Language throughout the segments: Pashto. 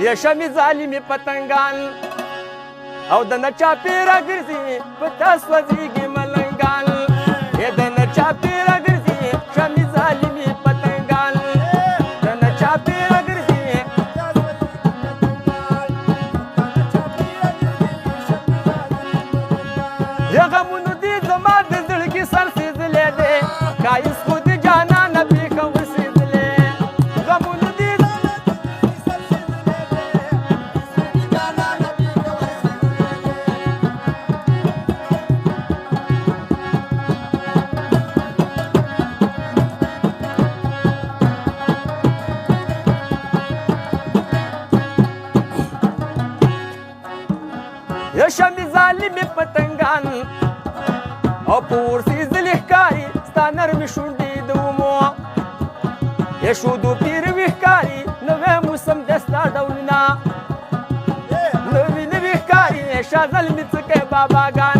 یا شمې ظالمې پتنګان او د ناچاپې راګرځي په تا سوځېږي ملنګان د ناچاپې راګرځي شمې ظالمې پتنګان د ناچاپې راګرځي یا غمونو دې زما د زړګي سر سېزلی دی ښایست خو د جانانه پېښه وسېزلی غمونو دې یا شمې ظالمې پتنګان او په اور سېزلې ښکاري ستا نرمې شونډې د ومو یا شودو پیروي ښکاري نوی موسم د ستا ډولونه نوي نوي ښکاري شاه زلمې څه کوي باباګان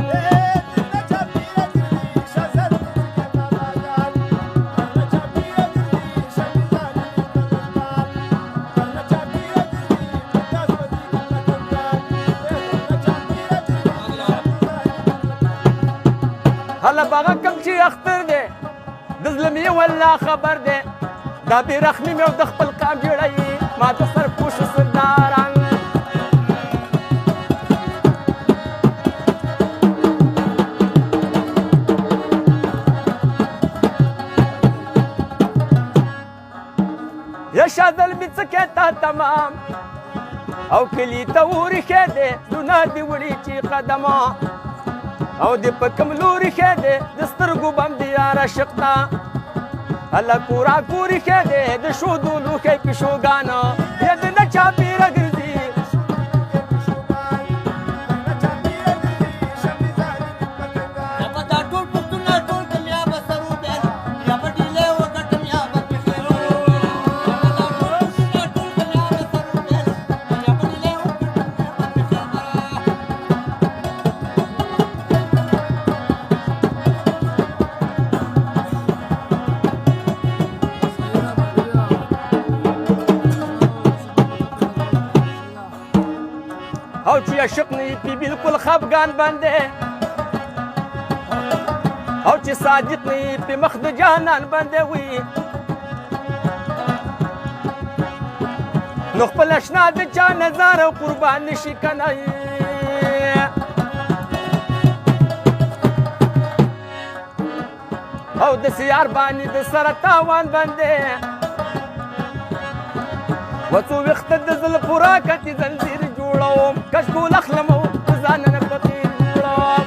هله باغه کم چې اختر دی د زړه مې والله خبر دی دا بې رحمي مې او د خپل قام جوړوي ما د سرپوشو سرداران یا شاه زلمې څه کې تا تمام او کلي ته وریښې دی لونه دې وړي چې قدمه او د په کوم لوري ښه دی د سترګو بم دی یار عاشق ته هله کورا کوري ښه دی د شودو لوښی پیشوګانه یا د ناچاپې راګرځي او چې عاشق نه یې پې بلکل خفګان باندې او چې صادق نه یې پې مخ د جانان باندې وي نو خپل اشنا د چا نظر او قربان نشي کنه او د سیار باندې د سره تاوان باندې و څو وخته د زلفو راکتې زنځیر جوړوم کشکول اخلم او ځان نه فقیر جوړوم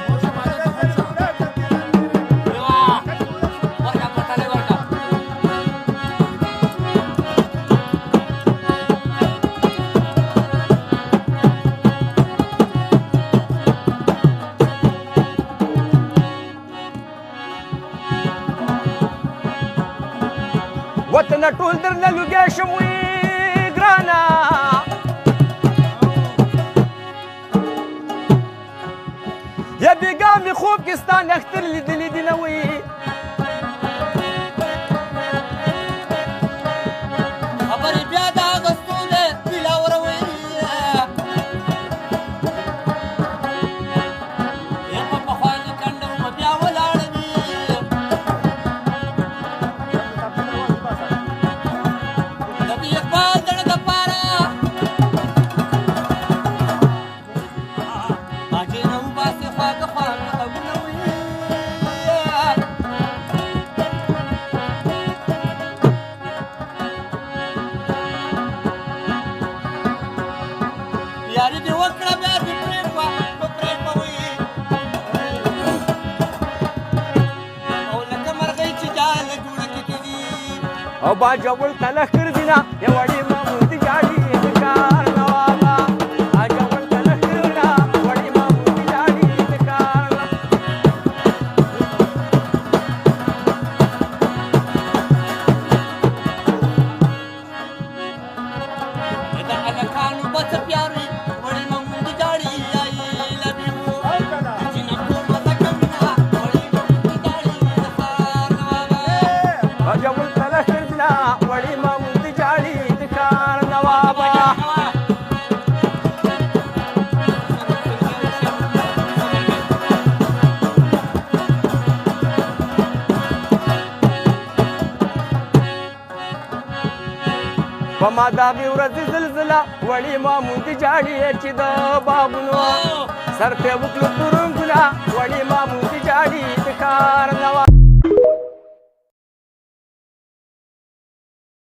وطنه ټول درنه لوګی شم وي ګرانه یا بیګا مې خوب کې ستا نښتر لیدلي دي نه وي خبرې بیا د هغه ستونی بلاوروي یا په پخواني کنډه ومه بیا ولاړوي د دې اقبال زړه دپاره باجې نه وباسې خواږه خواږه غږونه وي یاري دې وکړه بیا دې پرېږده په پرېږده وي او لکه مرغۍ چې جاله جوړه کې دي او باجوړ ته لښکر دي نه یا وړې مامود جاړي د کار نوابه باجوړ ته لښکر نه وړې مامود جاړي د کار د هلکانو به څه پیار وي وړې ممونډې جاړي یایي لبې وو جینکو مزه کوینه وړې ممونډې جاړي د ښار نوابه باجوړ ته لښکر دي نه وړې مامود جاړي د کار په ما د هغې ورځې زلزله وړې ما موندې جاړې چې د باغونو سر ته وکړو تورنګونه وړې ما موندې